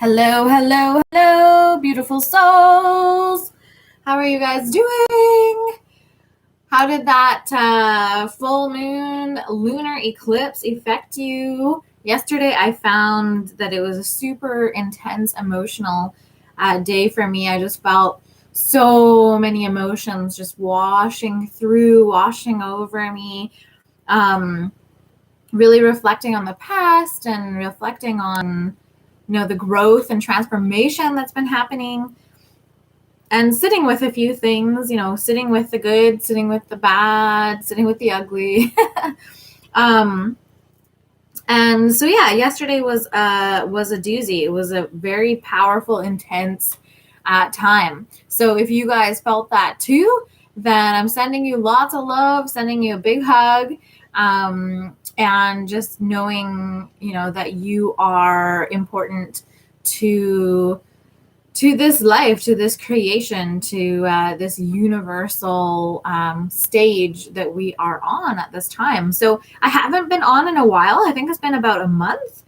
Hello, hello, hello, beautiful souls. How are you guys doing? How did that full moon lunar eclipse affect you? Yesterday, I found that it was a super intense emotional day for me. I just felt so many emotions just washing over me. Um, really reflecting on the past and reflecting on the growth and transformation that's been happening, and sitting with a few things, sitting with the good, sitting with the bad, sitting with the ugly. um and so yeah, yesterday was a doozy. It was a very powerful, intense time. So if you guys felt that too, then I'm sending you lots of love, sending you a big hug, and just knowing that you are important to this life, to this creation, to this universal stage that we are on at this time. So I haven't been on in a while. I think it's been about a month.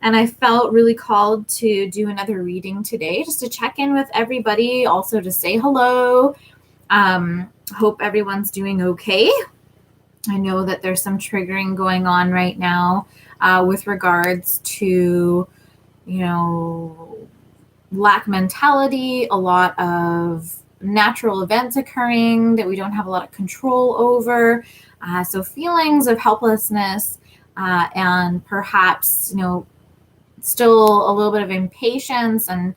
And I felt really called to do another reading today, just to check in with everybody, also to say hello. Hope everyone's doing okay. I know that there's some triggering going on right now with regards to, lack mentality, a lot of natural events occurring that we don't have a lot of control over. So feelings of helplessness and perhaps, still a little bit of impatience and,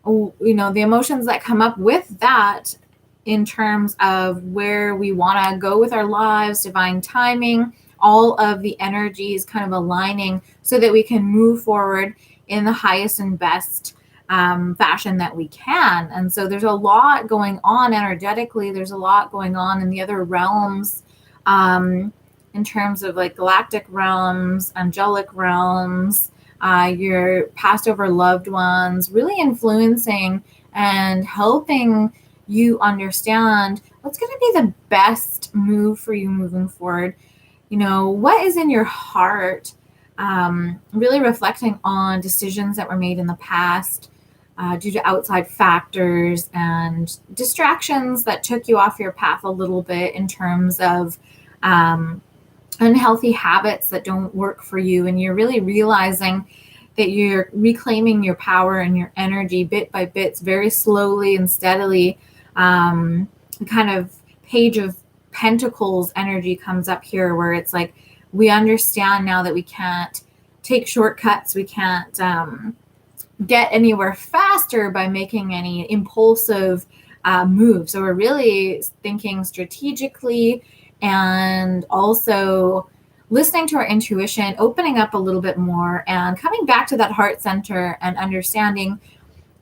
the emotions that come up with that in terms of where we want to go with our lives, divine timing, all of the energies kind of aligning so that we can move forward in the highest and best fashion that we can. And so there's a lot going on energetically. There's a lot going on in the other realms, in terms of like galactic realms, angelic realms, your past over loved ones, really influencing and helping you understand what's going to be the best move for you moving forward. What is in your heart, really reflecting on decisions that were made in the past, due to outside factors and distractions that took you off your path a little bit in terms of unhealthy habits that don't work for you. And you're really realizing that you're reclaiming your power and your energy bit by bit, very slowly and steadily. Kind of Page of Pentacles energy comes up here, where it's like, we understand now that we can't take shortcuts. We can't get anywhere faster by making any impulsive moves. So we're really thinking strategically and also listening to our intuition, opening up a little bit more and coming back to that heart center and understanding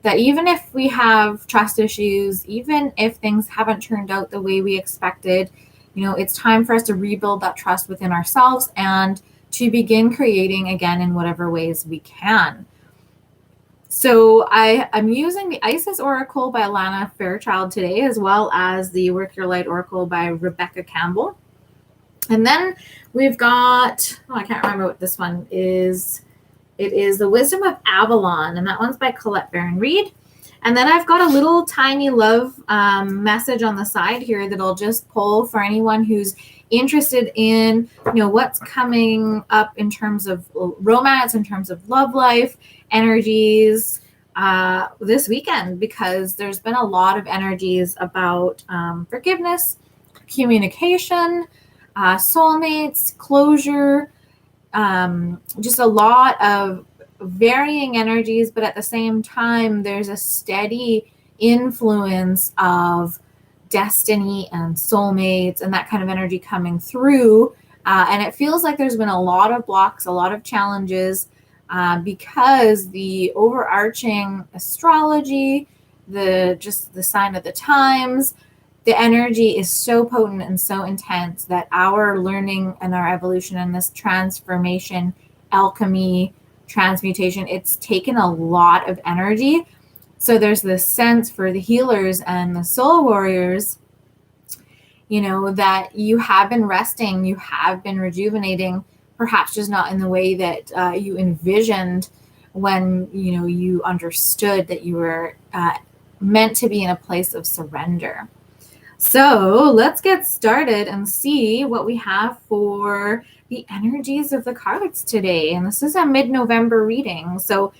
that even if we have trust issues, even if things haven't turned out the way we expected, it's time for us to rebuild that trust within ourselves and to begin creating again in whatever ways we can. So I'm using the Isis Oracle by Alana Fairchild today, as well as the Work Your Light Oracle by Rebecca Campbell. And then we've got, I can't remember what this one is. It is The Wisdom of Avalon, and that one's by Colette Baron Reed. And then I've got a little tiny love message on the side here that I'll just pull for anyone who's interested in, what's coming up in terms of romance, in terms of love life, energies this weekend, because there's been a lot of energies about forgiveness, communication, soulmates, closure, just a lot of varying energies, but at the same time, there's a steady influence of destiny and soulmates and that kind of energy coming through. And it feels like there's been a lot of blocks, a lot of challenges, because the overarching astrology, the sign of the times, the energy is so potent and so intense that our learning and our evolution and this transformation, alchemy, transmutation, it's taken a lot of energy. So there's this sense for the healers and the soul warriors, that you have been resting, you have been rejuvenating, perhaps just not in the way that you envisioned when, you understood that you were meant to be in a place of surrender. So let's get started and see what we have for the energies of the cards today. And this is a mid-November reading. So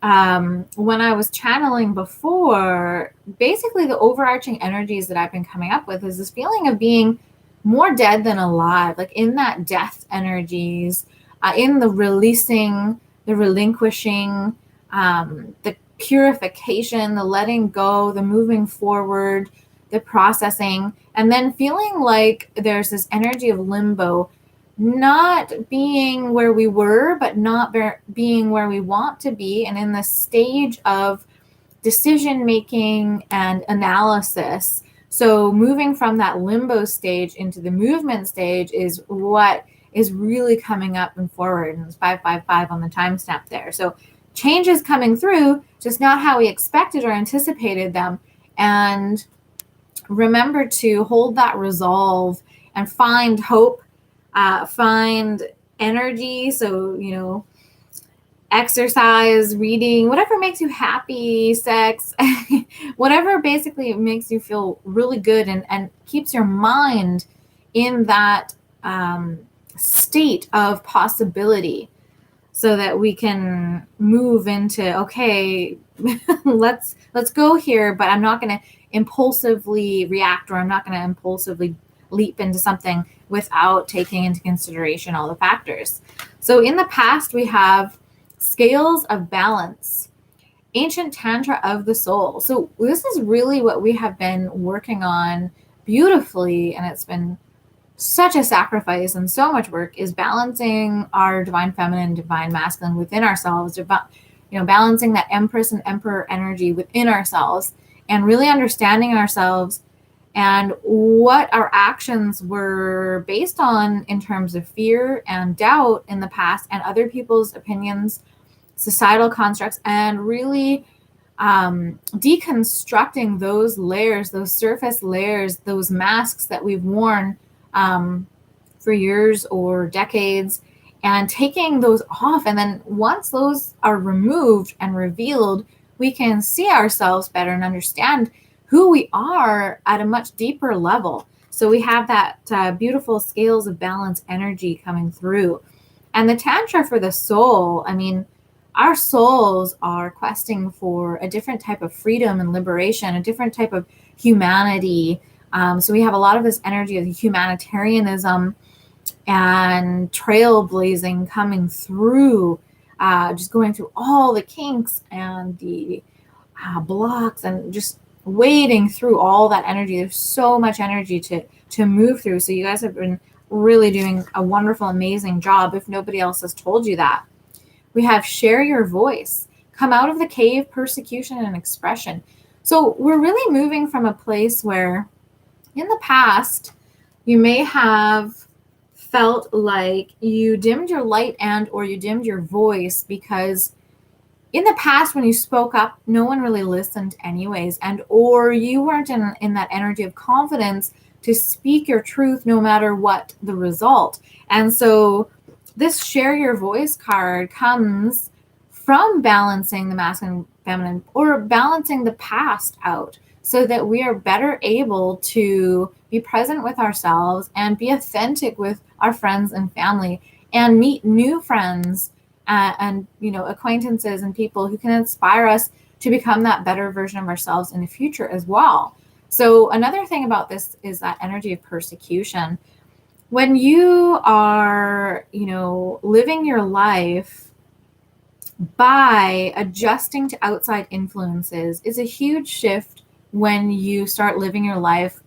when I was channeling before, basically the overarching energies that I've been coming up with is this feeling of being more dead than alive, like in that death energies, in the releasing, the relinquishing, the purification, the letting go, the moving forward, the processing, and then feeling like there's this energy of limbo, not being where we were, but not being where we want to be, and in the stage of decision making and analysis. So moving from that limbo stage into the movement stage is what is really coming up and forward. And it's 555 on the timestamp there. So change is coming through, just not how we expected or anticipated them. And remember to hold that resolve and find hope, find energy. So, exercise, reading, whatever makes you happy, sex, whatever basically makes you feel really good and keeps your mind in that state of possibility, so that we can move into, okay, let's go here, but I'm not going to impulsively react, or I'm not going to impulsively leap into something without taking into consideration all the factors. So in the past, we have scales of balance, ancient tantra of the soul. So this is really what we have been working on beautifully, and it's been such a sacrifice and so much work, is balancing our divine feminine, divine masculine within ourselves, balancing that empress and emperor energy within ourselves, and really understanding ourselves and what our actions were based on in terms of fear and doubt in the past, and other people's opinions, societal constructs, and really deconstructing those layers, those surface layers, those masks that we've worn for years or decades, and taking those off. And then once those are removed and revealed, we can see ourselves better and understand who we are at a much deeper level. So we have that beautiful scales of balance energy coming through. And the Tantra for the soul, I mean, our souls are questing for a different type of freedom and liberation, a different type of humanity. So we have a lot of this energy of humanitarianism and trailblazing coming through, just going through all the kinks and the blocks, and just wading through all that energy. There's so much energy to move through. So you guys have been really doing a wonderful, amazing job, if nobody else has told you that. We have share your voice, come out of the cave, persecution and expression. So we're really moving from a place where in the past, you may have felt like you dimmed your light or you dimmed your voice, because in the past, when you spoke up, no one really listened anyways, or you weren't in that energy of confidence to speak your truth no matter what the result. And so this share your voice card comes from balancing the masculine and feminine, or balancing the past out, so that we are better able to be present with ourselves and be authentic with our friends and family, and meet new friends and acquaintances and people who can inspire us to become that better version of ourselves in the future as well. So another thing about this is that energy of persecution. When you are, living your life by adjusting to outside influences, is a huge shift when you start living your life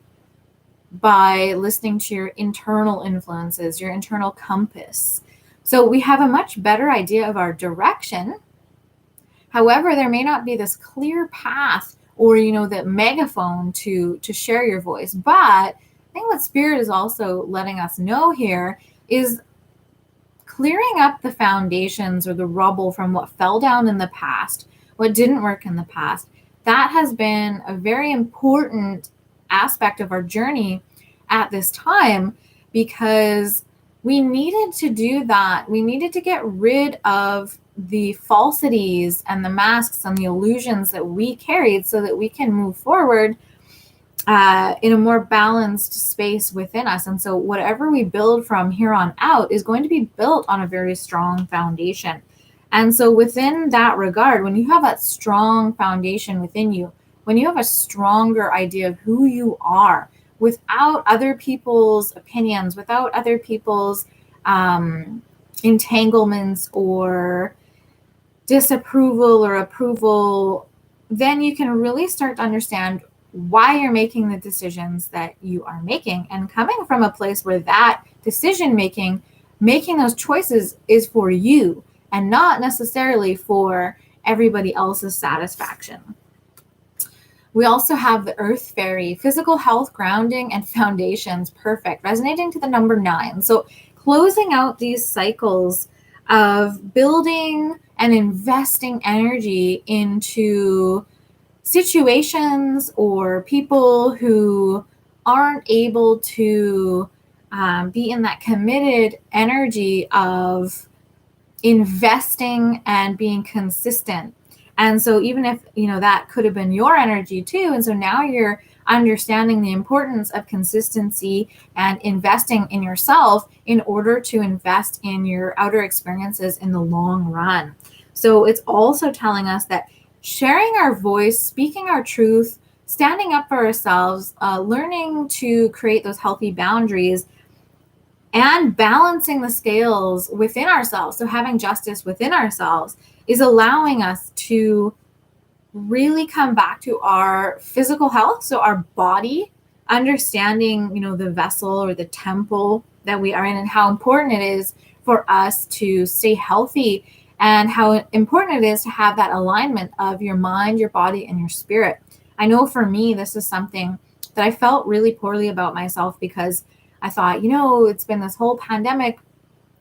by listening to your internal influences, your internal compass. So we have a much better idea of our direction. However, there may not be this clear path or, the megaphone to share your voice. But I think what Spirit is also letting us know here is clearing up the foundations or the rubble from what fell down in the past, what didn't work in the past. That has been a very important aspect of our journey at this time, because we needed to do that. We needed to get rid of the falsities and the masks and the illusions that we carried so that we can move forward in a more balanced space within us. And so whatever we build from here on out is going to be built on a very strong foundation. And so within that regard, when you have that strong foundation within you, when you have a stronger idea of who you are without other people's opinions, without other people's entanglements or disapproval or approval, then you can really start to understand why you're making the decisions that you are making. And coming from a place where that decision making those choices is for you and not necessarily for everybody else's satisfaction. We also have the Earth Fairy, physical health, grounding, and foundations. Perfect. Resonating to the number 9. So closing out these cycles of building and investing energy into situations or people who aren't able to be in that committed energy of investing and being consistent. And so even if, that could have been your energy too. And so now you're understanding the importance of consistency and investing in yourself in order to invest in your outer experiences in the long run. So it's also telling us that sharing our voice, speaking our truth, standing up for ourselves, learning to create those healthy boundaries, and balancing the scales within ourselves, so having justice within ourselves, is allowing us to really come back to our physical health, so our body, understanding, the vessel or the temple that we are in, and how important it is for us to stay healthy, and how important it is to have that alignment of your mind, your body, and your spirit. I know for me, this is something that I felt really poorly about myself, because I thought, it's been this whole pandemic.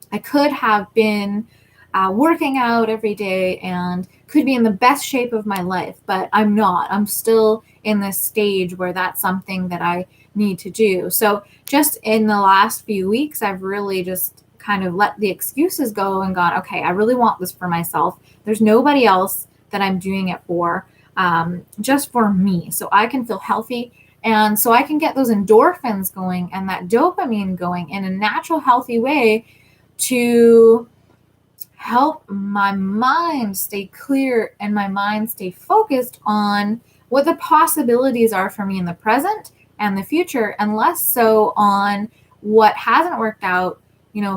I could have been working out every day and could be in the best shape of my life, but I'm not. I'm still in this stage where that's something that I need to do. So just in the last few weeks, I've really just kind of let the excuses go and gone, okay, I really want this for myself. There's nobody else that I'm doing it for, just for me. So I can feel healthy. And so I can get those endorphins going and that dopamine going in a natural, healthy way to help my mind stay clear and my mind stay focused on what the possibilities are for me in the present and the future, and less so on what hasn't worked out,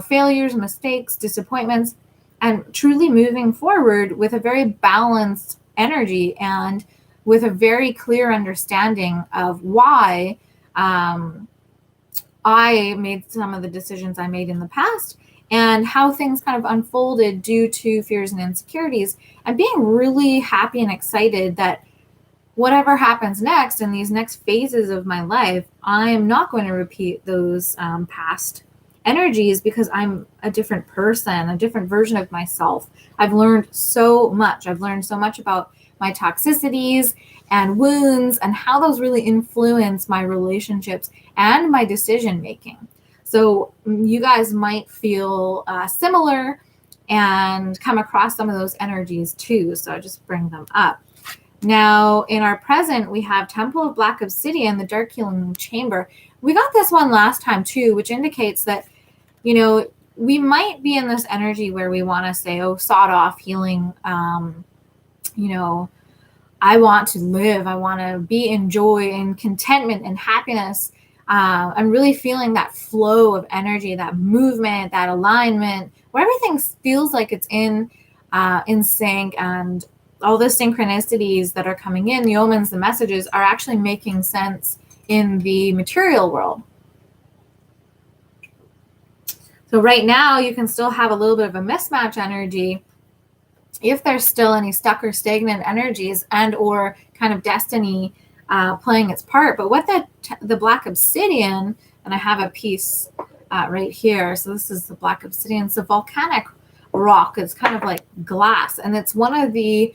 failures, mistakes, disappointments, and truly moving forward with a very balanced energy and with a very clear understanding of why I made some of the decisions I made in the past and how things kind of unfolded due to fears and insecurities, and being really happy and excited that whatever happens next in these next phases of my life, I am not going to repeat those past energies, because I'm a different person, a different version of myself. I've learned so much. I've learned so much about my toxicities and wounds and how those really influence my relationships and my decision making. So you guys might feel similar and come across some of those energies too. So I just bring them up. Now, in our present, we have Temple of Black Obsidian, the Dark Healing Chamber. We got this one last time too, which indicates that, we might be in this energy where we want to say, oh, sawed off healing, I want to live. I want to be in joy and contentment and happiness. I'm really feeling that flow of energy, that movement, that alignment, where everything feels like it's in sync, and all the synchronicities that are coming in, the omens, the messages, are actually making sense in the material world. So right now, you can still have a little bit of a mismatch energy if there's still any stuck or stagnant energies and or kind of destiny playing its part. But what the Black Obsidian, and I have a piece right here. So this is the Black Obsidian. It's a volcanic rock. It's kind of like glass. And it's one of the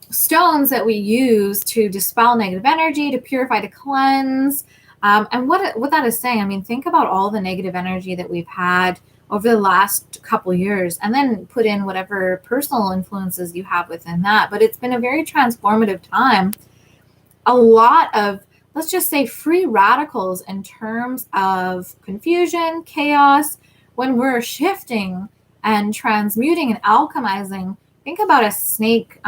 stones that we use to dispel negative energy, to purify, to cleanse. And what that is saying, think about all the negative energy that we've had over the last couple years, and then put in whatever personal influences you have within that. But it's been a very transformative time. A lot of, let's just say, free radicals in terms of confusion, chaos, when we're shifting and transmuting and alchemizing. Think about a snake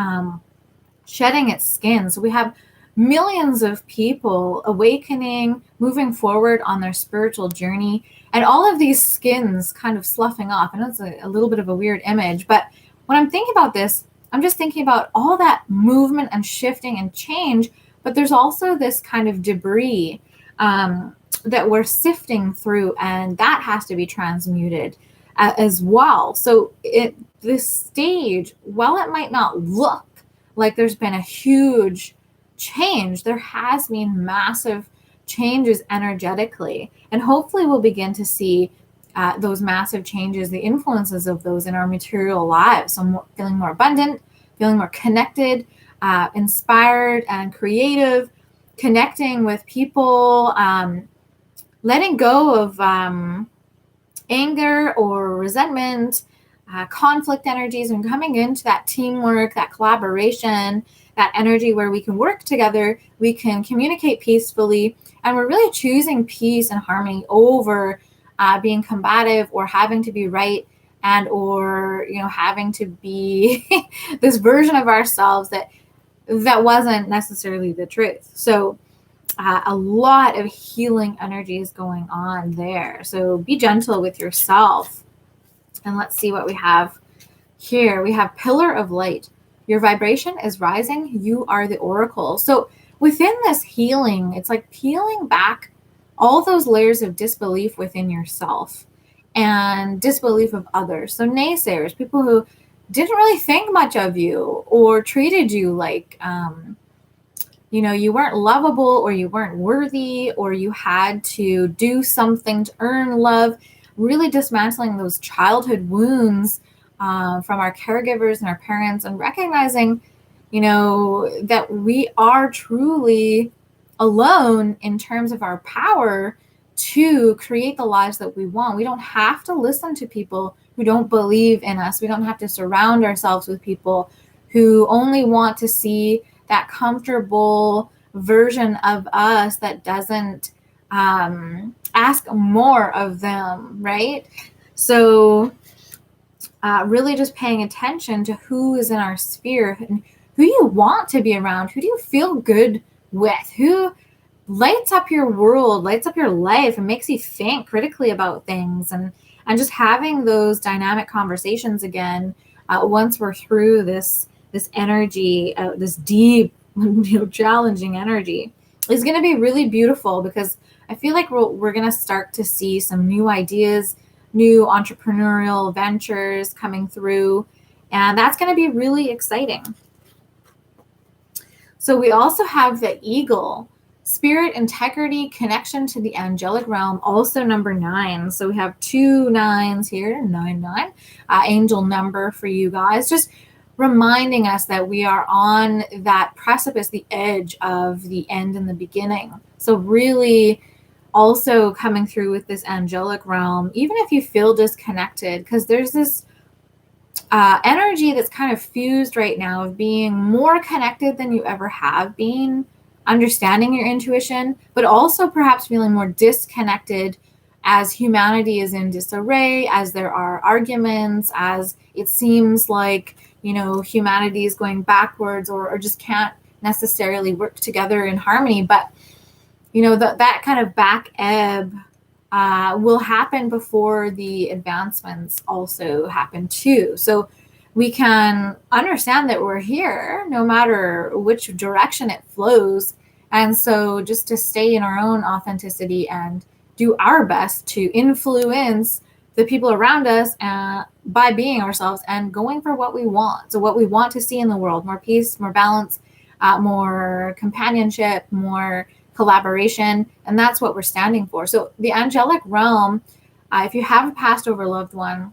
shedding its skin. So we have millions of people awakening, moving forward on their spiritual journey, and all of these skins kind of sloughing off. I know it's a little bit of a weird image, but when I'm thinking about this, I'm just thinking about all that movement and shifting and change, but there's also this kind of debris that we're sifting through, and that has to be transmuted as well. So this stage, while it might not look like there's been a huge change, there has been massive changes energetically, and hopefully we'll begin to see those massive changes, the influences of those in our material lives. So feeling more abundant, feeling more connected, inspired and creative, connecting with people, letting go of anger or resentment, conflict energies, and coming into that teamwork, that collaboration, that energy where we can work together, we can communicate peacefully, and we're really choosing peace and harmony over being combative or having to be right, and or having to be this version of ourselves that wasn't necessarily the truth. So a lot of healing energy is going on there. So be gentle with yourself. And let's see what we have here. We have Pillar of Light. Your vibration is rising. You are the oracle. So within this healing, it's like peeling back all those layers of disbelief within yourself and disbelief of others. So naysayers, people who didn't really think much of you or treated you like, you weren't lovable, or you weren't worthy, or you had to do something to earn love. Really dismantling those childhood wounds from our caregivers and our parents, and recognizing, that we are truly alone in terms of our power to create the lives that we want. We don't have to listen to people who don't believe in us. We don't have to surround ourselves with people who only want to see that comfortable version of us that doesn't ask more of them, right? So really just paying attention to who is in our sphere and who you want to be around, who do you feel good with, who lights up your world, lights up your life, and makes you think critically about things, and just having those dynamic conversations again once we're through this energy, this deep, challenging energy, is going to be really beautiful, because I feel like we're going to start to see some new ideas, new entrepreneurial ventures coming through, and that's going to be really exciting. So we also have the eagle, spirit, integrity, connection to the angelic realm, also number 9. So we have 2 9s here, 9, angel number for you guys, just reminding us that we are on that precipice, the edge of the end and the beginning. So really also coming through with this angelic realm, even if you feel disconnected, because there's this energy that's kind of fused right now of being more connected than you ever have been, understanding your intuition, but also perhaps feeling more disconnected as humanity is in disarray, as there are arguments, as it seems like, humanity is going backwards or just can't necessarily work together in harmony. But, that kind of back ebb will happen before the advancements also happen too. So we can understand that we're here no matter which direction it flows. And so just to stay in our own authenticity and do our best to influence the people around us by being ourselves and going for what we want. So what we want to see in the world: more peace, more balance, more companionship, more collaboration. And that's what we're standing for. So the angelic realm, if you have a past over loved one,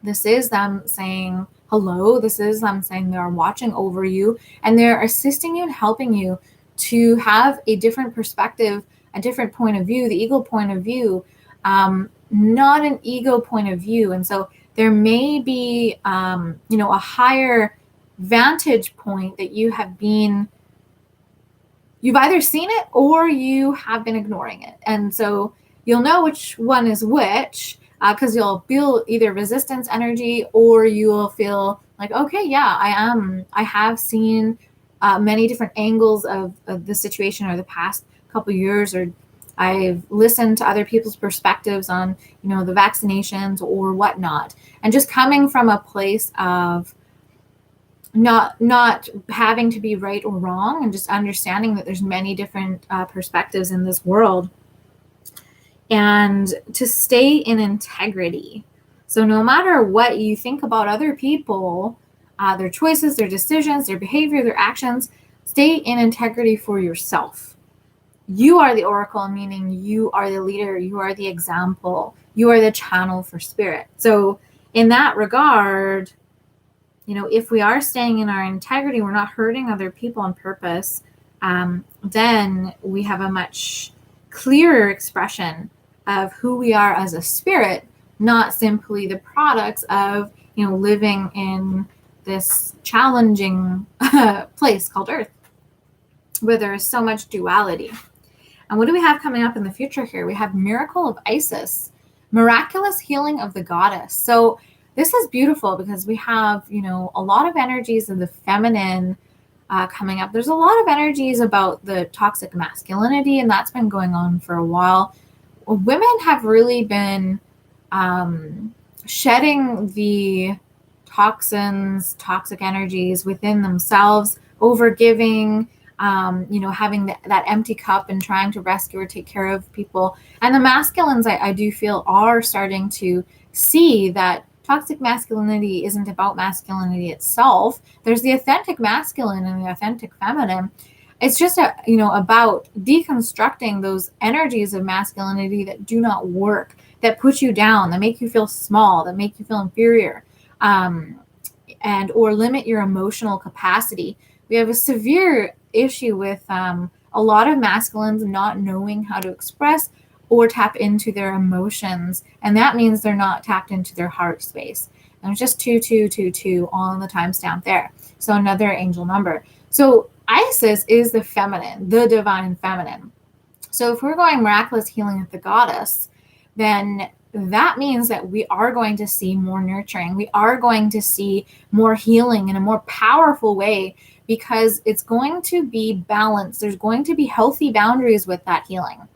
this is them saying hello. This is them saying they're watching over you, and they're assisting you and helping you to have a different perspective, a different point of view, the eagle point of view, not an ego point of view. And so there may be, a higher vantage point that you've either seen it or you have been ignoring it. And so you'll know which one is which, because you'll feel either resistance energy, or you will feel like, okay, yeah, I have seen many different angles of the situation or the past couple years, or I've listened to other people's perspectives on, the vaccinations or whatnot. And just coming from a place of not having to be right or wrong, and just understanding that there's many different perspectives in this world, and to stay in integrity. So no matter what you think about other people, their choices, their decisions, their behavior, their actions, stay in integrity for yourself. You are the oracle, meaning you are the leader, you are the example, you are the channel for spirit. So in that regard, if we are staying in our integrity, we're not hurting other people on purpose, then we have a much clearer expression of who we are as a spirit, not simply the products of, living in this challenging place called Earth, where there is so much duality. And what do we have coming up in the future here? We have Miracle of Isis, miraculous healing of the goddess. So this is beautiful because we have, a lot of energies of the feminine coming up. There's a lot of energies about the toxic masculinity, and that's been going on for a while. Women have really been shedding the toxic energies within themselves, overgiving, having that empty cup and trying to rescue or take care of people. And the masculines, I do feel, are starting to see that toxic masculinity isn't about masculinity itself. There's the authentic masculine and the authentic feminine. It's just about deconstructing those energies of masculinity that do not work, that put you down, that make you feel small, that make you feel inferior, and or limit your emotional capacity. We have a severe issue with a lot of masculines not knowing how to express or tap into their emotions, and that means they're not tapped into their heart space. And it's just 2222 on the timestamp there. So another angel number. So Isis is the feminine, the divine feminine. So if we're going miraculous healing of the goddess, then that means that we are going to see more nurturing. We are going to see more healing in a more powerful way, because it's going to be balanced. There's going to be healthy boundaries with that healing.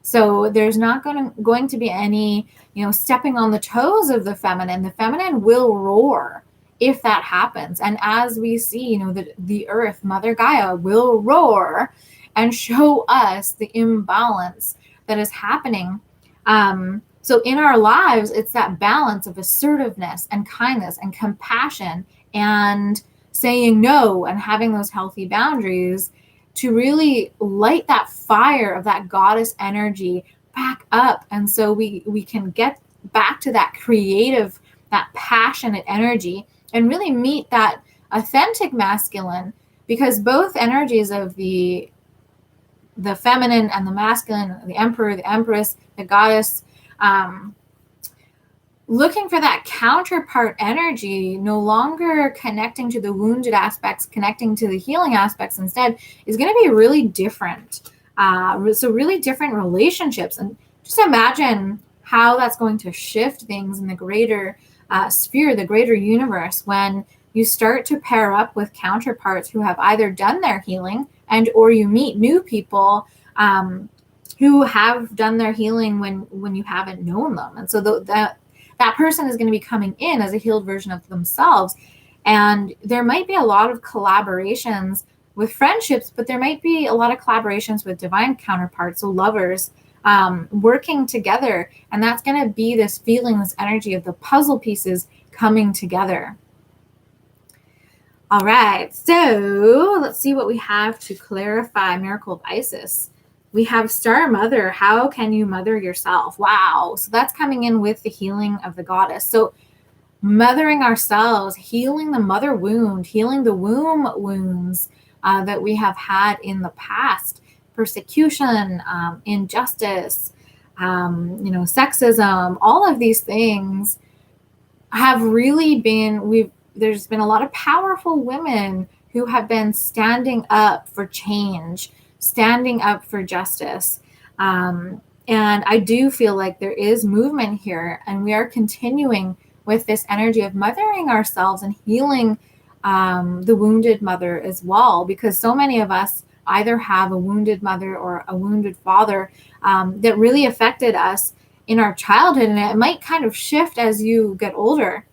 So there's not going to be any, stepping on the toes of the feminine. The feminine will roar if that happens. And as we see, the earth, Mother Gaia, will roar and show us the imbalance that is happening. So in our lives, it's that balance of assertiveness and kindness and compassion and saying no and having those healthy boundaries to really light that fire of that goddess energy back up. And so we can get back to that creative, that passionate energy, and really meet that authentic masculine, because both energies of the feminine and the masculine, the emperor, the empress, the goddess, looking for that counterpart energy, no longer connecting to the wounded aspects, connecting to the healing aspects instead, is going to be really different. So really different relationships. And just imagine how that's going to shift things in the greater sphere, the greater universe, when you start to pair up with counterparts who have either done their healing, and or you meet new people who have done their healing when you haven't known them. And so that person is going to be coming in as a healed version of themselves. And there might be a lot of collaborations with friendships, but there might be a lot of collaborations with divine counterparts, so lovers, working together. And that's going to be this feeling, this energy of the puzzle pieces coming together. All right, so let's see what we have to clarify Miracle of Isis. We have Star Mother. How can you mother yourself? Wow. So that's coming in with the healing of the goddess. So mothering ourselves, healing the mother wound, healing the womb wounds that we have had in the past, persecution, injustice, sexism, all of these things have really been, there's been a lot of powerful women who have been standing up for change, standing up for justice. And I do feel like there is movement here, and we are continuing with this energy of mothering ourselves and healing the wounded mother as well, because so many of us either have a wounded mother or a wounded father that really affected us in our childhood, and it might kind of shift as you get older.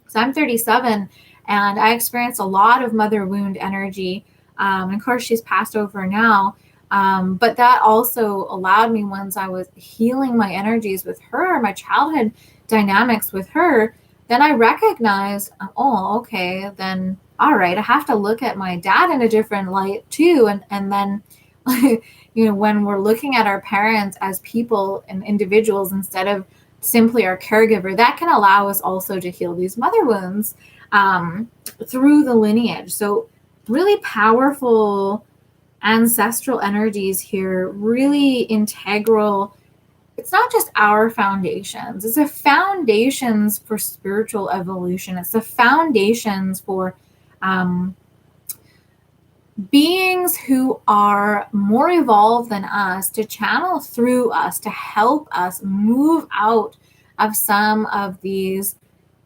So I'm 37, and I experienced a lot of mother wound energy. And of course, she's passed over now. But that also allowed me, once I was healing my energies with her, my childhood dynamics with her, then I recognized, oh, okay, then all right, I have to look at my dad in a different light too. And then, when we're looking at our parents as people and individuals instead of simply our caregiver, that can allow us also to heal these mother wounds through the lineage. So really powerful ancestral energies here, really integral. It's not just our foundations, it's the foundations for spiritual evolution. It's the foundations for beings who are more evolved than us, to channel through us, to help us move out of some of these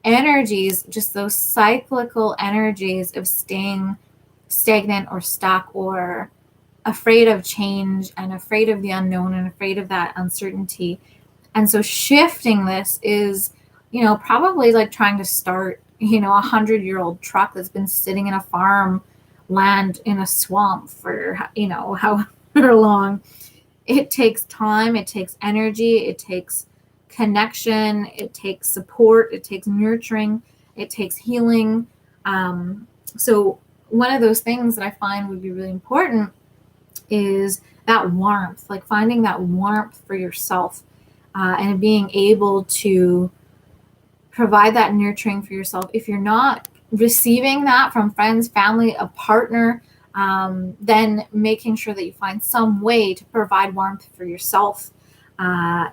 energies, just those cyclical energies of staying stagnant or stuck or afraid of change and afraid of the unknown and afraid of that uncertainty. And so shifting this is, probably like trying to start, a 100-year-old truck that's been sitting in a farm land in a swamp for, however long. It takes time, it takes energy, it takes connection, it takes support, it takes nurturing, it takes healing. So one of those things that I find would be really important is that warmth, like finding that warmth for yourself and being able to provide that nurturing for yourself. If you're not receiving that from friends, family, a partner, then making sure that you find some way to provide warmth for yourself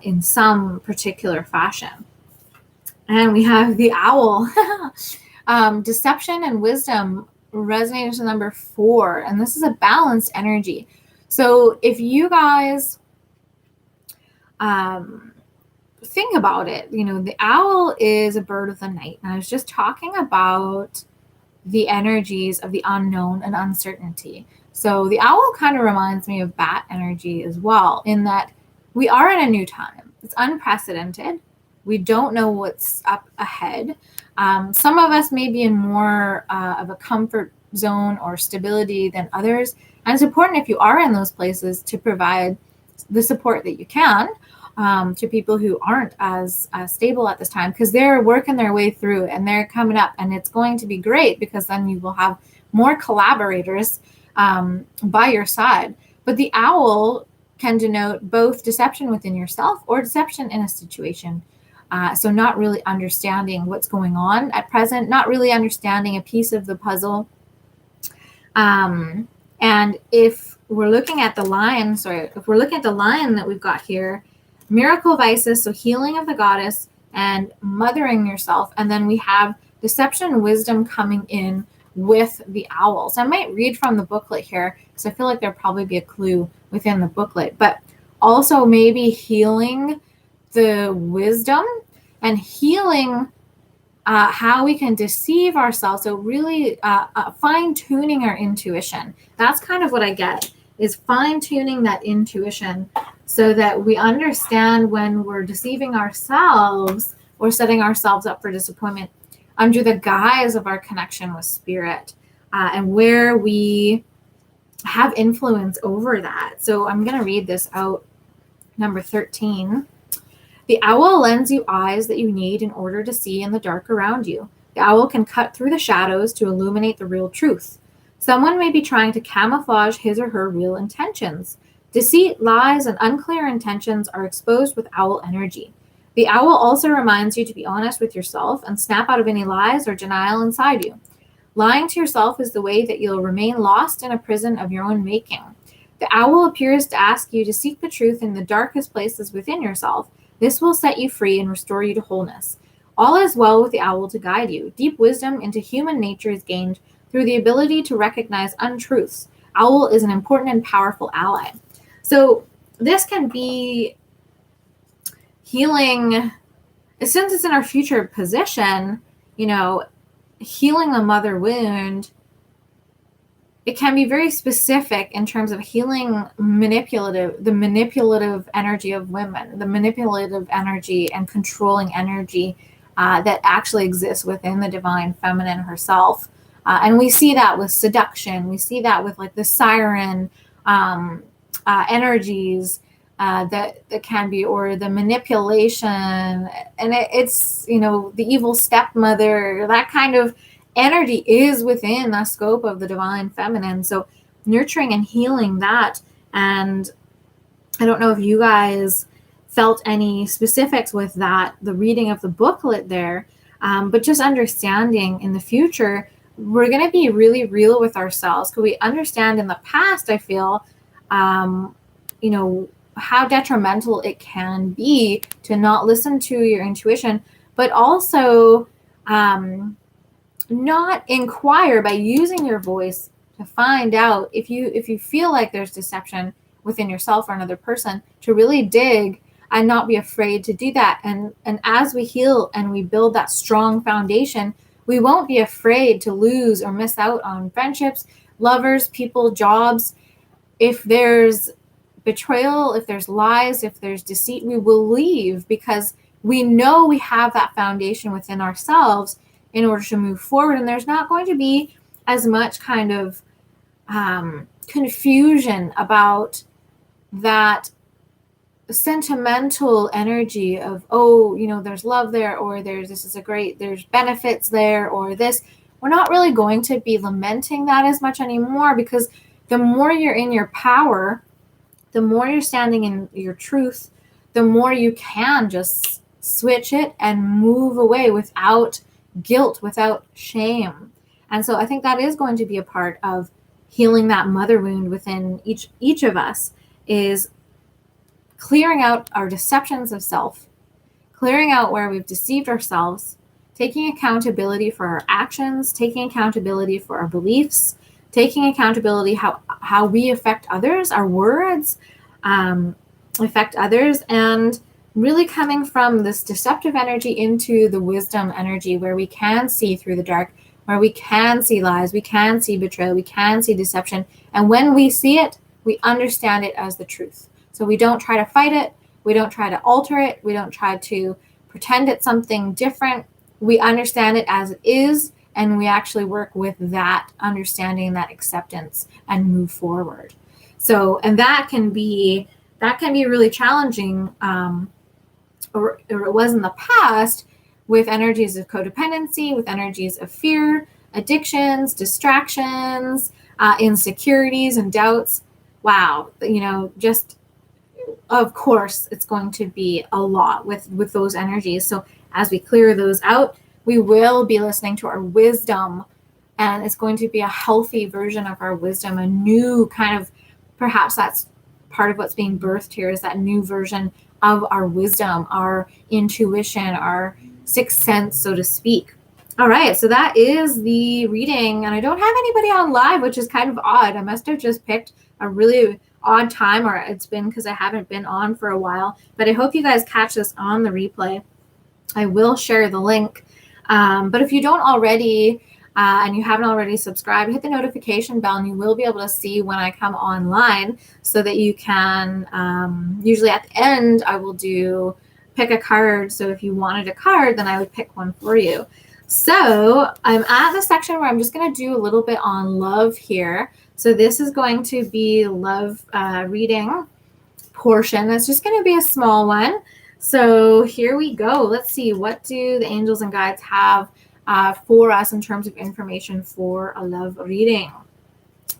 in some particular fashion. And we have the owl. Deception and wisdom resonates with number 4, and this is a balanced energy. So if you guys think about it, the owl is a bird of the night. And I was just talking about the energies of the unknown and uncertainty. So the owl kind of reminds me of bat energy as well, in that we are in a new time. It's unprecedented. We don't know what's up ahead. Some of us may be in more of a comfort zone or stability than others. And it's important, if you are in those places, to provide the support that you can to people who aren't as stable at this time, because they're working their way through and they're coming up, and it's going to be great because then you will have more collaborators by your side. But the owl can denote both deception within yourself or deception in a situation. So not really understanding what's going on at present, not really understanding a piece of the puzzle. And if we're looking at the lion, that we've got here, miracle vices, so healing of the goddess and mothering yourself. And then we have deception and wisdom coming in with the owls. I might read from the booklet here because I feel like there'll probably be a clue within the booklet, but also maybe healing the wisdom and healing how we can deceive ourselves. So really fine-tuning our intuition. That's kind of what I get, is fine-tuning that intuition so that we understand when we're deceiving ourselves or setting ourselves up for disappointment under the guise of our connection with spirit, and where we have influence over that. So I'm going to read this out. Number 13. The owl lends you eyes that you need in order to see in the dark around you. The owl can cut through the shadows to illuminate the real truth. Someone may be trying to camouflage his or her real intentions. Deceit, lies, and unclear intentions are exposed with owl energy. The owl also reminds you to be honest with yourself and snap out of any lies or denial inside you. Lying to yourself is the way that you'll remain lost in a prison of your own making. The The owl appears to ask you to seek the truth in the darkest places within yourself. This will set you free and restore you to wholeness. All is well with the owl to guide you. Deep wisdom into human nature is gained through the ability to recognize untruths. Owl is an important and powerful ally. So this can be healing, since it's in our future position, healing the mother wound. It can be very specific in terms of healing the manipulative energy of women, the manipulative energy and controlling energy that actually exists within the divine feminine herself. And we see that with seduction. We see that with like the siren energies that can be, or the manipulation. And it's, the evil stepmother, that kind of energy is within the scope of the divine feminine. So nurturing and healing that. And I don't know if you guys felt any specifics with that, the reading of the booklet there, but just understanding in the future, we're going to be really real with ourselves. Because we understand in the past, I feel, how detrimental it can be to not listen to your intuition, but also not inquire by using your voice to find out if you feel like there's deception within yourself or another person, to really dig and not be afraid to do that. And as we heal and we build that strong foundation, we won't be afraid to lose or miss out on friendships, lovers, people, jobs. If there's betrayal, if there's lies, if there's deceit, we will leave, because we know we have that foundation within ourselves in order to move forward. And there's not going to be as much kind of confusion about that sentimental energy of, there's love there, or there's benefits there, or this. We're not really going to be lamenting that as much anymore, because the more you're in your power, the more you're standing in your truth, the more you can just switch it and move away without guilt, without shame. And so I think that is going to be a part of healing that mother wound within each of us, is clearing out our deceptions of self, clearing out where we've deceived ourselves, taking accountability for our actions, taking accountability for our beliefs, taking accountability how we affect others, our words affect others, and really coming from this deceptive energy into the wisdom energy, where we can see through the dark, where we can see lies, we can see betrayal, we can see deception. And when we see it, we understand it as the truth. So we don't try to fight it, we don't try to alter it, we don't try to pretend it's something different. We understand it as it is, and we actually work with that understanding, that acceptance, and move forward. So, and that can be really challenging, or it was in the past, with energies of codependency, with energies of fear, addictions, distractions, insecurities and doubts. Wow, just, of course, it's going to be a lot with those energies. So as we clear those out, we will be listening to our wisdom, and it's going to be a healthy version of our wisdom, a new kind of, perhaps that's part of what's being birthed here, is that new version of our wisdom, our intuition, our sixth sense, so to speak. All right, so that is the reading, and I don't have anybody on live, which is kind of odd. I must have just picked a really odd time, or it's been because I haven't been on for a while, but I hope you guys catch this on the replay. I will share the link, but if you don't already, and you haven't already subscribed, hit the notification bell, and you will be able to see when I come online, so that you can, usually at the end, I will pick a card. So if you wanted a card, then I would pick one for you. So I'm at the section where I'm just going to do a little bit on love here. So this is going to be love reading portion. It's just going to be a small one. So here we go. Let's see, what do the angels and guides have for us in terms of information for a love reading?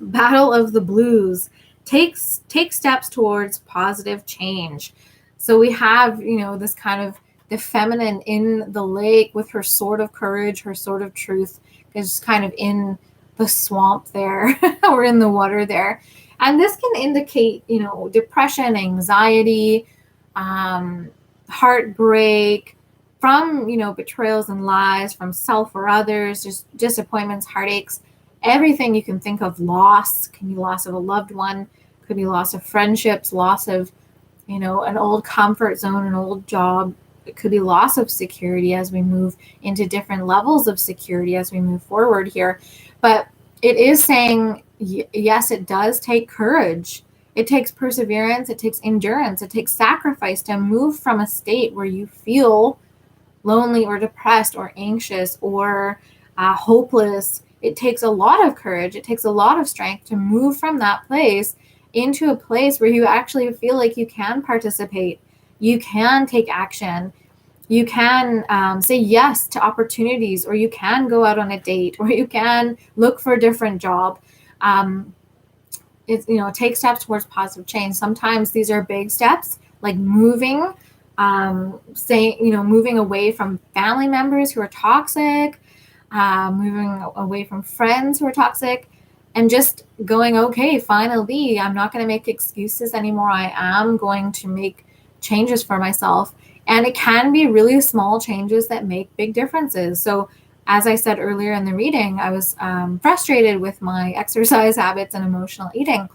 Battle of the Blues. Take steps towards positive change. So we have, this kind of the feminine in the lake with her sword of courage, her sword of truth, is kind of in the swamp there or in the water there. And this can indicate, depression, anxiety, heartbreak, from, betrayals and lies, from self or others, just disappointments, heartaches, everything you can think of. Loss, can be loss of a loved one, could be loss of friendships, loss of, an old comfort zone, an old job. It could be loss of security as we move into different levels of security as we move forward here. But it is saying, yes, it does take courage. It takes perseverance. It takes endurance. It takes sacrifice to move from a state where you feel lonely or depressed or anxious or hopeless. It takes a lot of courage. It takes a lot of strength to move from that place into a place where you actually feel like you can participate. You can take action. You can say yes to opportunities, or you can go out on a date, or you can look for a different job. Take steps towards positive change. Sometimes these are big steps, like moving, moving away from family members who are toxic, moving away from friends who are toxic, and just going, okay, finally, I'm not going to make excuses anymore. I am going to make changes for myself. And it can be really small changes that make big differences. So as I said earlier in the reading, I was frustrated with my exercise habits and emotional eating.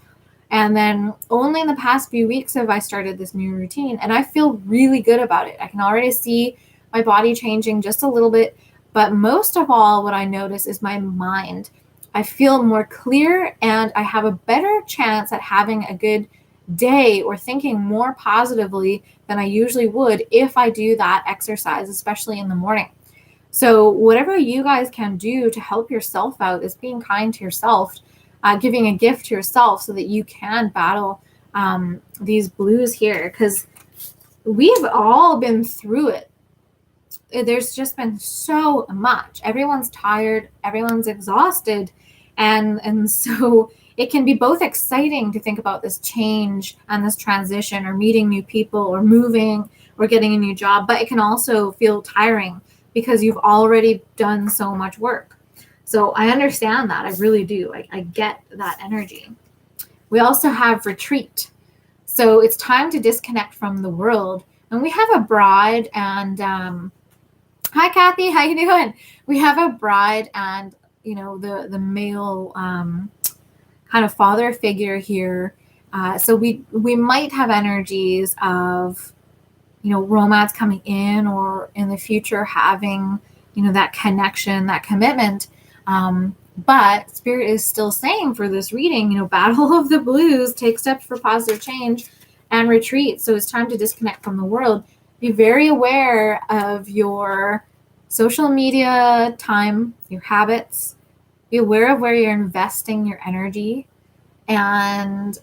And then only in the past few weeks have I started this new routine, and I feel really good about it. I can already see my body changing just a little bit. But most of all, what I notice is my mind. I feel more clear, and I have a better chance at having a good day or thinking more positively than I usually would if I do that exercise, especially in the morning. So whatever you guys can do to help yourself out is being kind to yourself, giving a gift to yourself so that you can battle these blues here, because we've all been through it. There's just been so much. Everyone's tired, everyone's exhausted, and so it can be both exciting to think about this change and this transition, or meeting new people, or moving, or getting a new job, but it can also feel tiring because you've already done so much work. So I understand that. I really do. I get that energy. We also have retreat. So it's time to disconnect from the world. And we have a bride and, hi, Kathy, how you doing? We have a bride and, the male kind of father figure here. So we might have energies of, romance coming in, or in the future having, that connection, that commitment. But Spirit is still saying for this reading, battle of the blues, take steps for positive change, and retreat. So it's time to disconnect from the world. Be very aware of your social media time, your habits. Be aware of where you're investing your energy. And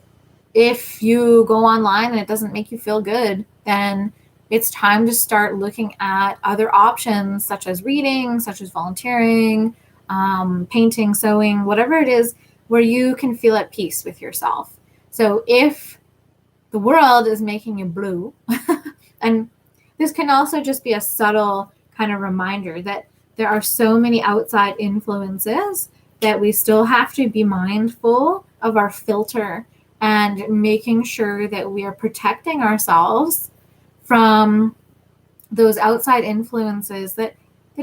if you go online and it doesn't make you feel good, then it's time to start looking at other options, such as reading, such as volunteering, painting, sewing, whatever it is, where you can feel at peace with yourself. So if the world is making you blue, and this can also just be a subtle kind of reminder that there are so many outside influences that we still have to be mindful of our filter and making sure that we are protecting ourselves from those outside influences that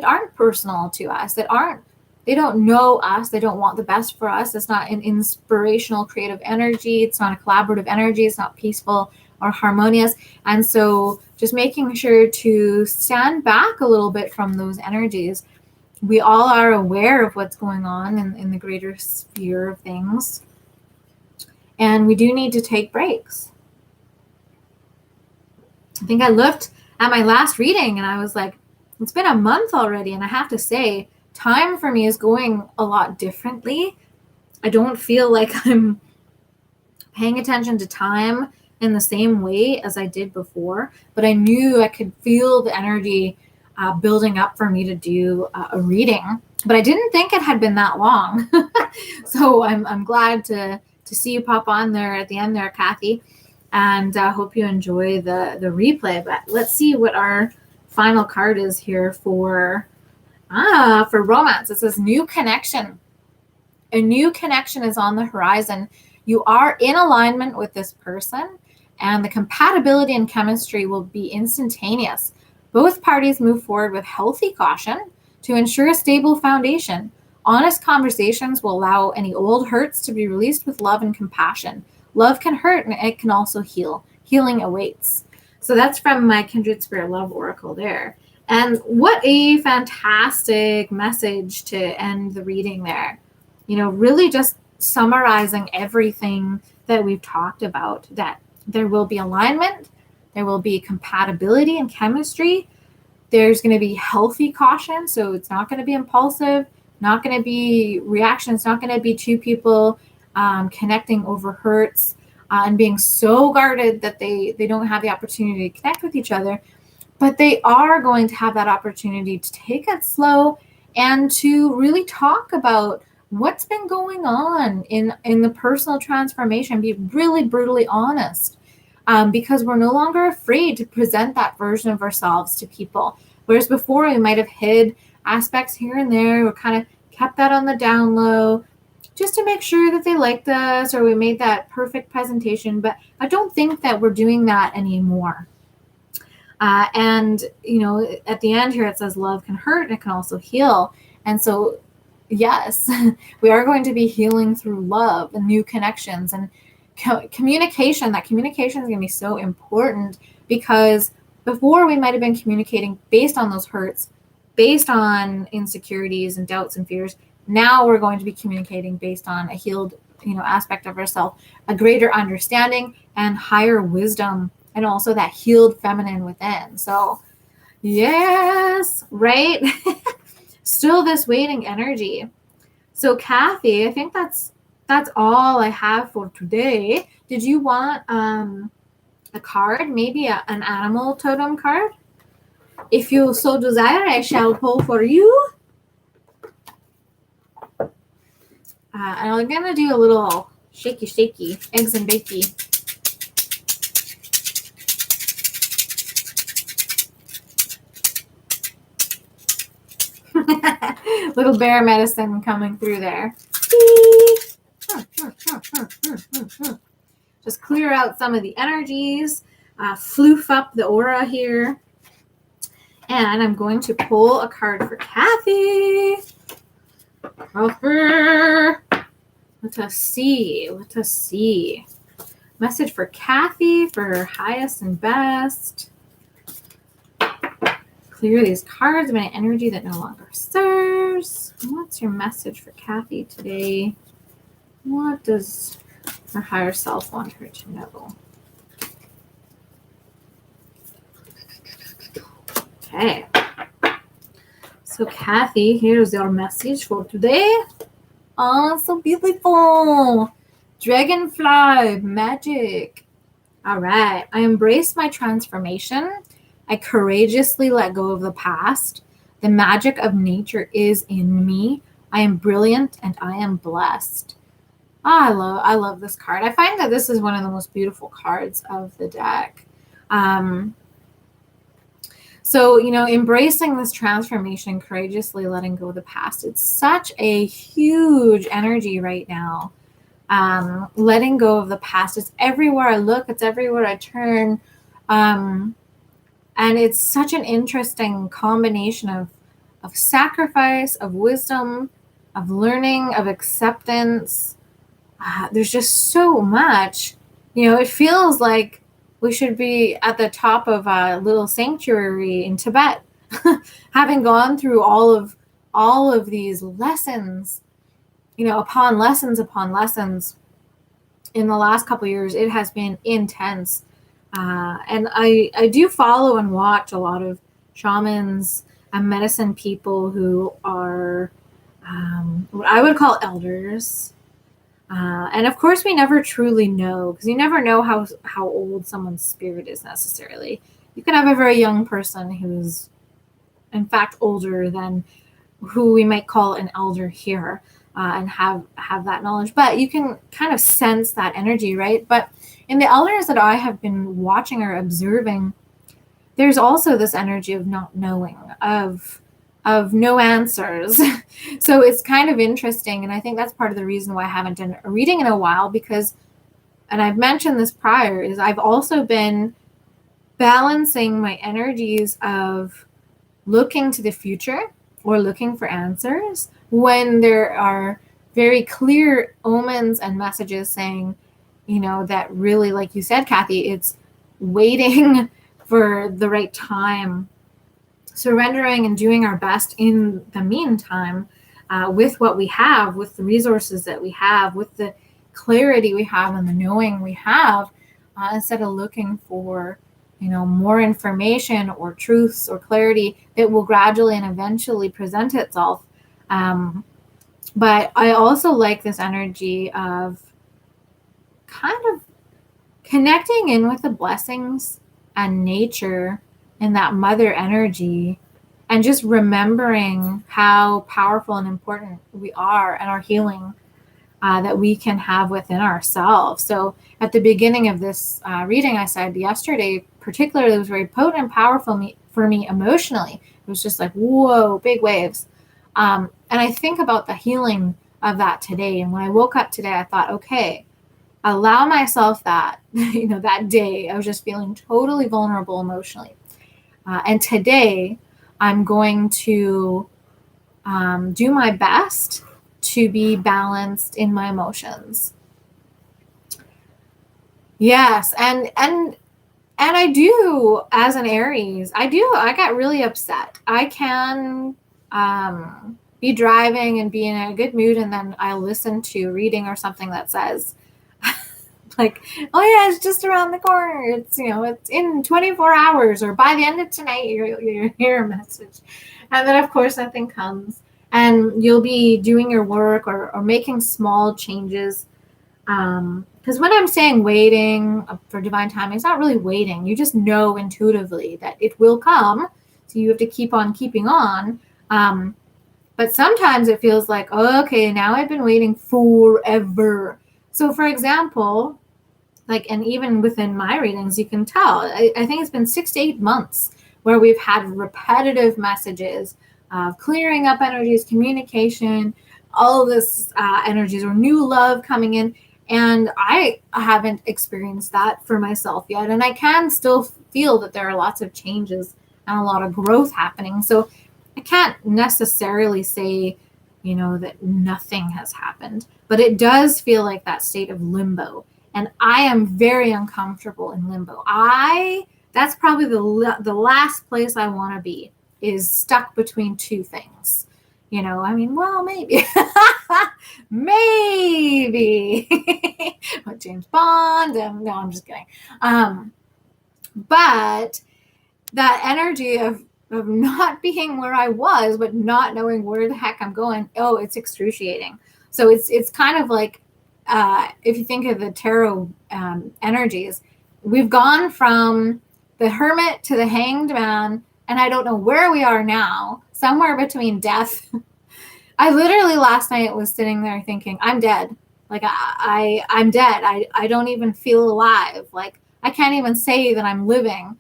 aren't personal to us, they don't know us, they don't want the best for us. It's not an inspirational, creative energy. It's not a collaborative energy. It's not peaceful or harmonious. And so just making sure to stand back a little bit from those energies. We all are aware of what's going on in the greater sphere of things. And we do need to take breaks. I think I looked at my last reading and I was like, it's been a month already. And I have to say, time for me is going a lot differently. I don't feel like I'm paying attention to time in the same way as I did before, but I knew I could feel the energy building up for me to do a reading, but I didn't think it had been that long. So I'm glad to see you pop on there at the end there, Kathy, and hope you enjoy the replay. But let's see what our final card is here for romance. It says new connection. A new connection is on the horizon. You are in alignment with this person, and the compatibility and chemistry will be instantaneous. Both parties move forward with healthy caution to ensure a stable foundation. Honest conversations will allow any old hurts to be released with love and compassion. Love can hurt, and it can also heal. Healing awaits. So that's from my Kindred Spirit Love Oracle there. And what a fantastic message to end the reading there. Really just summarizing everything that we've talked about, that there will be alignment, there will be compatibility and chemistry, there's going to be healthy caution, so it's not going to be impulsive, not going to be reaction, it's not going to be two people connecting over hurts and being so guarded that they don't have the opportunity to connect with each other, but they are going to have that opportunity to take it slow and to really talk about what's been going on in the personal transformation. Be really brutally honest, because we're no longer afraid to present that version of ourselves to people. Whereas before we might have hid aspects here and there, or kind of kept that on the down low just to make sure that they liked us, or we made that perfect presentation. But I don't think that we're doing that anymore. And at the end here, it says love can hurt and it can also heal. And so, yes, we are going to be healing through love and new connections and communication. That communication is going to be so important, because before we might have been communicating based on those hurts, based on insecurities and doubts and fears. Now we're going to be communicating based on a healed, aspect of ourselves, a greater understanding and higher wisdom, and also that healed feminine within. So, yes, right? Still this waiting energy. So, Kathy, I think that's all I have for today. Did you want a card, maybe an animal totem card? If you so desire, I shall pull for you. And I'm going to do a little shaky, eggs and bakey. Little bear medicine coming through there. Just clear out some of the energies, floof up the aura here. And I'm going to pull a card for Kathy. Let us see. Message for Kathy for her highest and best. Clear these cards of any energy that no longer serves. What's your message for Kathy today? What does her higher self want her to know? Okay. So, Kathy, here's your message for today. Oh, so beautiful. Dragonfly magic. All right. I embrace my transformation. I courageously let go of the past. The magic of nature is in me. I am brilliant and I am blessed. I love this card. I find that this is one of the most beautiful cards of the deck. So, embracing this transformation, courageously letting go of the past, it's such a huge energy right now. Letting go of the past. It's everywhere I look. It's everywhere I turn. And it's such an interesting combination of sacrifice, of wisdom, of learning, of acceptance. There's just so much. It feels like we should be at the top of a little sanctuary in Tibet, having gone through all of these lessons, upon lessons in the last couple of years. It has been intense. And I do follow and watch a lot of shamans and medicine people who are what I would call elders. And of course, we never truly know, because you never know how old someone's spirit is necessarily. You can have a very young person who's, in fact, older than who we might call an elder here, and have that knowledge. But you can kind of sense that energy, right? But in the elders that I have been watching or observing, there's also this energy of not knowing, of of no answers. So it's kind of interesting. And I think that's part of the reason why I haven't done a reading in a while, because, and I've mentioned this prior, is I've also been balancing my energies of looking to the future or looking for answers when there are very clear omens and messages saying, that really, like you said, Kathy, it's waiting for the right time, surrendering and doing our best in the meantime, with what we have, with the resources that we have, with the clarity we have and the knowing we have, instead of looking for more information or truths or clarity that will gradually and eventually present itself. But I also like this energy of kind of connecting in with the blessings and nature and that mother energy, and just remembering how powerful and important we are and our healing that we can have within ourselves. So at the beginning of this reading, I said yesterday, particularly, it was very potent and powerful for me emotionally. It was just like, whoa, big waves. And I think about the healing of that today. And when I woke up today, I thought, okay, allow myself that, that day, I was just feeling totally vulnerable emotionally. And today I'm going to do my best to be balanced in my emotions. Yes. And I do, as an Aries, I got really upset. I can be driving and be in a good mood, and then I'll listen to reading or something that says, like, oh yeah, it's just around the corner. It's, it's in 24 hours, or by the end of tonight, you'll hear a message. And then of course nothing comes, and you'll be doing your work or making small changes. Because when I'm saying waiting for divine timing, it's not really waiting. You just know intuitively that it will come. So you have to keep on keeping on. But sometimes it feels like, oh, okay, now I've been waiting forever. So for example, and even within my readings, you can tell, I think it's been 6 to 8 months where we've had repetitive messages of clearing up energies, communication, all of this energies, or new love coming in. And I haven't experienced that for myself yet. And I can still feel that there are lots of changes and a lot of growth happening. So I can't necessarily say, that nothing has happened, but it does feel like that state of limbo. And I am very uncomfortable in limbo. That's probably the last place I want to be, is stuck between two things. Well, maybe, maybe with James Bond. No, I'm just kidding. But that energy of not being where I was, but not knowing where the heck I'm going, oh, it's excruciating. So it's kind of like, if you think of the tarot energies, we've gone from the Hermit to the Hanged Man, and I don't know where we are now, somewhere between death. I literally last night was sitting there thinking, I'm dead. Like I'm dead. I don't even feel alive. Like I can't even say that I'm living.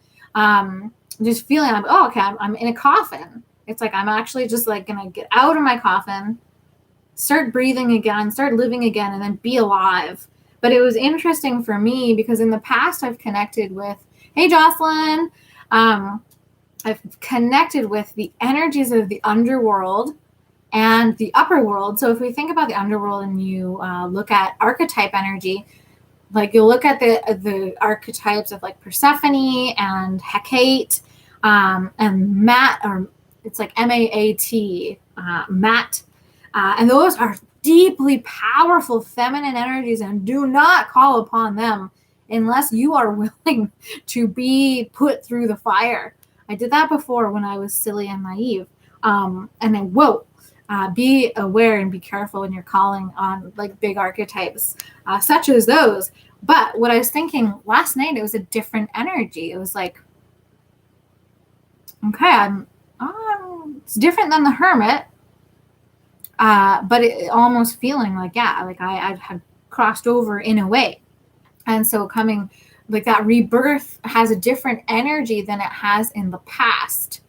Just feeling, I'm in a coffin. It's like I'm actually just like gonna get out of my coffin, start breathing again, start living again, and then be alive. But it was interesting for me because in the past I've connected with, hey Jocelyn, I've connected with the energies of the underworld and the upper world. So if we think about the underworld and you look at archetype energy, like you'll look at the archetypes of like Persephone and Hecate, and Maat, or it's like M-A-A-T, Maat. And those are deeply powerful feminine energies, and do not call upon them unless you are willing to be put through the fire. I did that before when I was silly and naive. And then, be aware and be careful when you're calling on like big archetypes, such as those. But what I was thinking last night, it was a different energy. It was like, okay, it's different than the Hermit, but it almost feeling like, I had crossed over in a way. And so coming, like that rebirth has a different energy than it has in the past.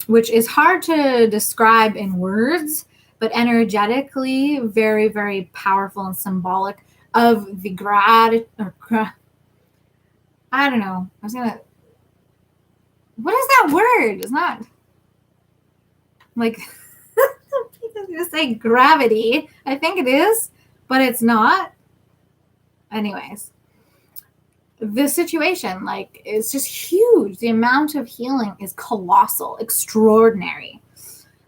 which is hard to describe in words, but energetically very, very powerful and symbolic of the I don't know. What is that word? It's not like, I was going to say gravity. I think it is, but it's not. Anyways, the situation, like, is just huge. The amount of healing is colossal, extraordinary.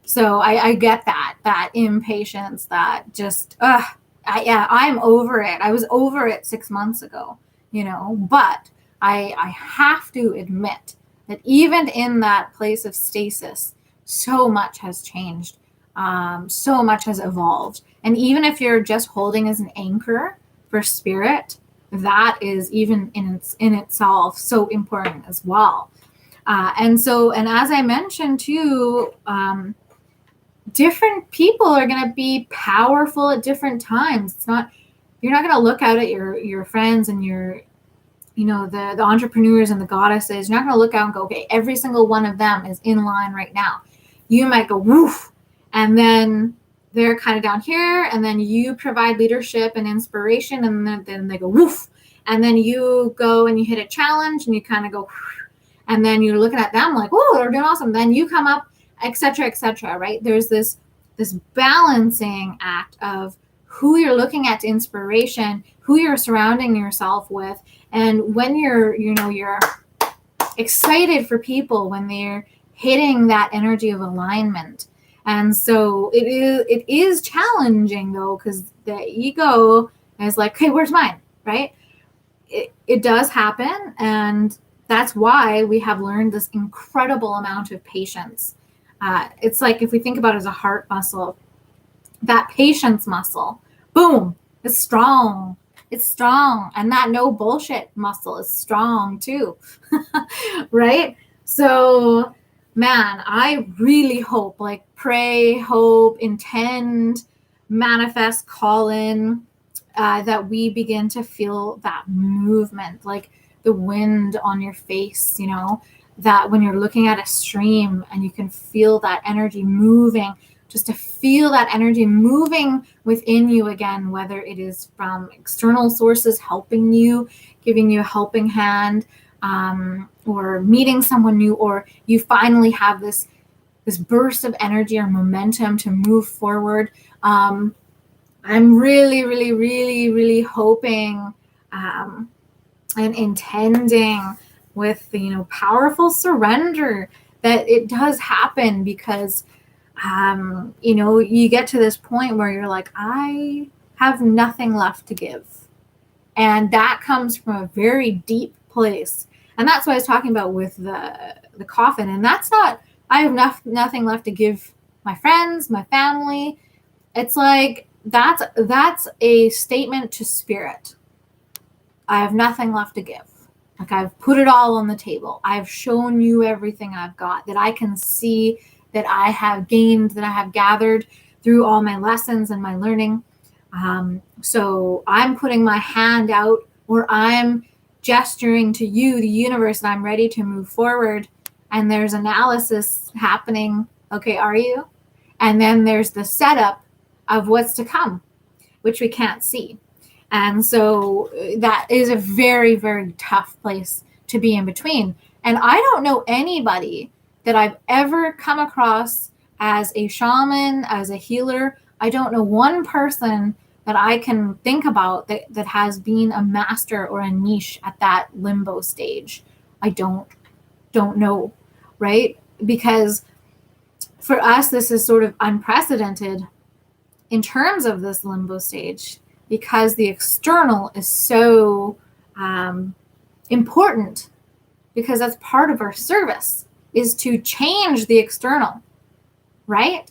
So I get that impatience, that just, I'm over it. I was over it 6 months ago, but I have to admit that even in that place of stasis, so much has changed. So much has evolved. And even if you're just holding as an anchor for spirit, that is even in itself so important as well. And as I mentioned too, different people are going to be powerful at different times. You're not going to look out at your friends and the entrepreneurs and the goddesses. You're not going to look out and go, okay, every single one of them is in line right now. You might go, woof, and then they're kind of down here, and then you provide leadership and inspiration, and then they go, woof, and then you go and you hit a challenge, and you kind of go, and then you're looking at them like, oh, they're doing awesome. Then you come up, etc., right? There's this balancing act of who you're looking at to inspiration, who you're surrounding yourself with, and when you're excited for people when they're hitting that energy of alignment. And so it is challenging though, because the ego is like, hey, where's mine, right? It does happen, and that's why we have learned this incredible amount of patience. It's like, if we think about it as a heart muscle, that patience muscle, boom, is strong. It's strong. And that no bullshit muscle is strong too. Right? So, man, I really hope, like, pray, hope, intend, manifest, call in, that we begin to feel that movement, like the wind on your face, that when you're looking at a stream and you can feel that energy moving, just to feel that energy moving within you again, whether it is from external sources helping you, giving you a helping hand, or meeting someone new, or you finally have this burst of energy or momentum to move forward. I'm really, really, really, really hoping and intending with the powerful surrender that it does happen, because you get to this point where you're like, I have nothing left to give, and that comes from a very deep place. And that's what I was talking about with the coffin. And that's not, I have nothing left to give my friends, my family. It's like, that's a statement to spirit. I have nothing left to give. Like, I've put it all on the table. I've shown you everything I've got, that I can see, that I have gained, that I have gathered through all my lessons and my learning. So I'm putting my hand out, or I'm gesturing to you, the universe, that I'm ready to move forward. And there's analysis happening. Okay, are you? And then there's the setup of what's to come, which we can't see. And so that is a very, very tough place to be in between. And I don't know anybody that I've ever come across as a shaman, as a healer. I don't know one person that I can think about that has been a master or a niche at that limbo stage. I don't know, right? Because for us, this is sort of unprecedented in terms of this limbo stage, because the external is so important, because that's part of our service, is to change the external, right?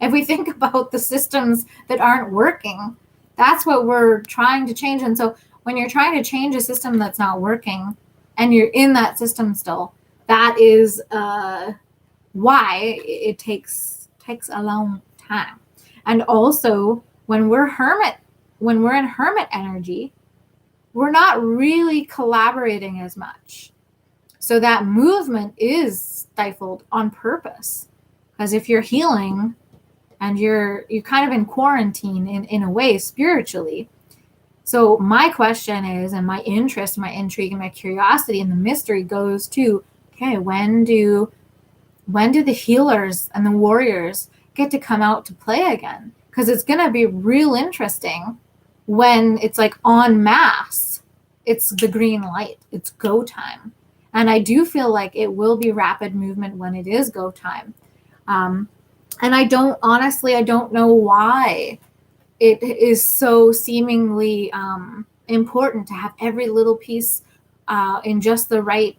If we think about the systems that aren't working, that's what we're trying to change. And so when you're trying to change a system that's not working and you're in that system still, that is why it takes a long time. And also, when we're in hermit energy, we're not really collaborating as much. So that movement is stifled on purpose. Because if you're healing and you're kind of in quarantine in a way spiritually. So my question is, and my interest, my intrigue, and my curiosity and the mystery goes to, okay, when do the healers and the warriors get to come out to play again? Because it's going to be real interesting when it's like en masse. It's the green light. It's go time. And I do feel like it will be rapid movement when it is go time. And I don't know why it is so seemingly important to have every little piece in just the right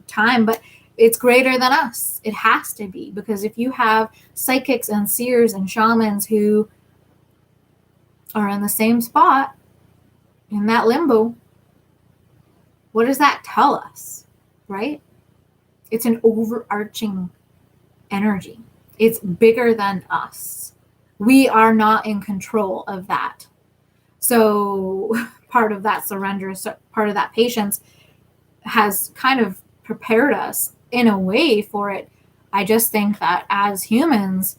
time. But it's greater than us. It has to be, because if you have psychics and seers and shamans who are in the same spot in that limbo, what does that tell us, right? It's an overarching energy. It's bigger than us. We are not in control of that. So part of that surrender, part of that patience has kind of prepared us in a way for it. I just think that as humans,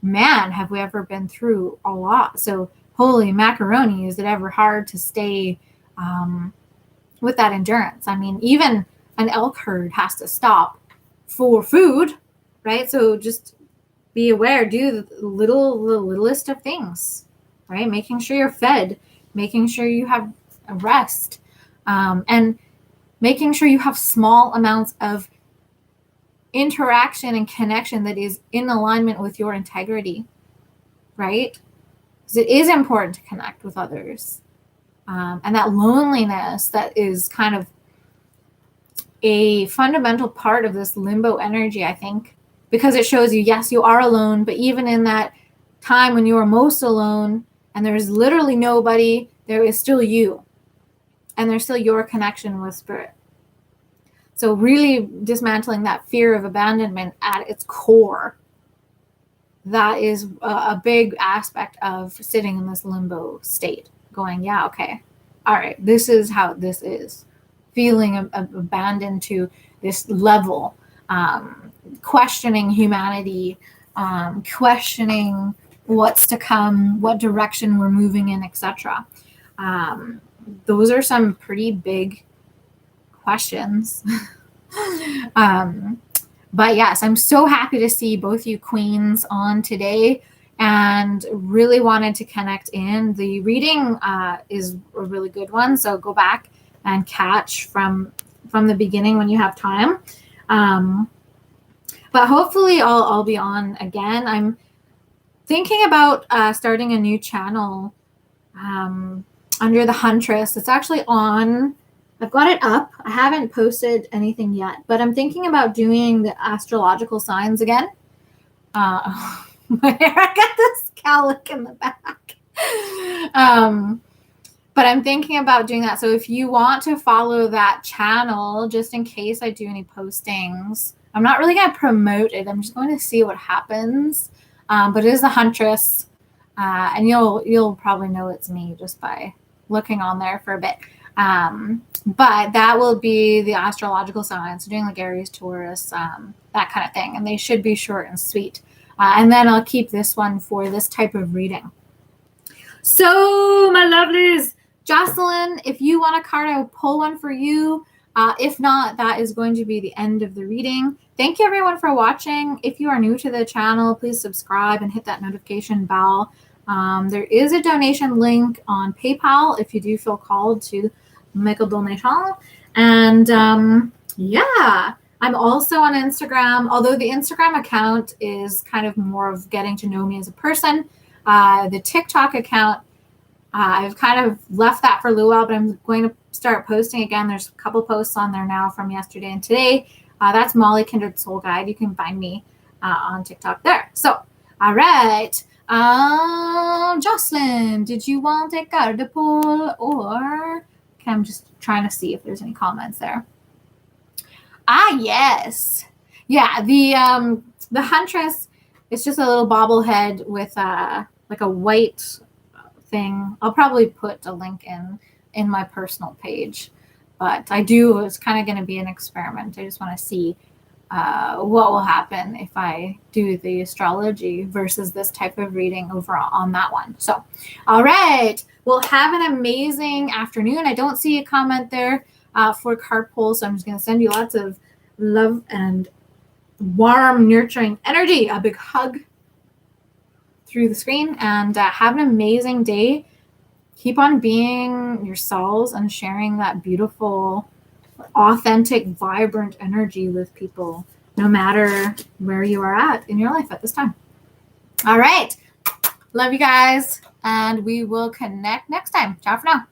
man, have we ever been through a lot. So holy macaroni, is it ever hard to stay with that endurance? I mean, even an elk herd has to stop for food, right? So just be aware, do the littlest of things, right? Making sure you're fed, making sure you have a rest, and making sure you have small amounts of interaction and connection that is in alignment with your integrity, right? Because it is important to connect with others. And that loneliness that is kind of a fundamental part of this limbo energy, I think, because it shows you, yes, you are alone, but even in that time when you are most alone and there's literally nobody, there is still you. And there's still your connection with spirit. So really dismantling that fear of abandonment at its core, that is a big aspect of sitting in this limbo state, going, yeah, okay, all right, this is how this is. Feeling abandoned to this level, questioning humanity, questioning what's to come, what direction we're moving in, etc. Those are some pretty big questions. But yes, I'm so happy to see both you queens on today, and really wanted to connect in. The reading is a really good one, so go back and catch from the beginning when you have time. But hopefully I'll be on again. I'm thinking about starting a new channel under the Huntress. It's actually on. I've got it up. I haven't posted anything yet, but I'm thinking about doing the astrological signs again. I got this cowlick in the back. But I'm thinking about doing that. So if you want to follow that channel, just in case I do any postings, I'm not really going to promote it. I'm just going to see what happens. But it is the Huntress, and you'll probably know it's me just by looking on there for a bit. But that will be the astrological signs, so doing like Aries, Taurus, that kind of thing. And they should be short and sweet. And then I'll keep this one for this type of reading. So, my lovelies, Jocelyn, if you want a card, I will pull one for you. If not, that is going to be the end of the reading. Thank you, everyone, for watching. If you are new to the channel, please subscribe and hit that notification bell. There is a donation link on PayPal if you do feel called to make a donation. And yeah, I'm also on Instagram, although the Instagram account is kind of more of getting to know me as a person. The TikTok account, I've kind of left that for a little while, but I'm going to start posting again. There's a couple posts on there now from yesterday and today. That's Mollie, Kindred Soul Guide. You can find me on TikTok there. So, all right. Jocelyn, did you want a card pull, or... Okay, I'm just trying to see if there's any comments there. Yes. Yeah, the Huntress, it's just a little bobblehead with like a white thing. I'll probably put a link in my personal page. But it's kind of going to be an experiment. I just want to see what will happen if I do the astrology versus this type of reading overall on that one. So, all right. Well, have an amazing afternoon. I don't see a comment there for card pulls, so I'm just going to send you lots of love and warm, nurturing energy. A big hug through the screen, and have an amazing day. Keep on being yourselves and sharing that beautiful, authentic, vibrant energy with people, no matter where you are at in your life at this time. All right. Love you guys, and we will connect next time. Ciao for now.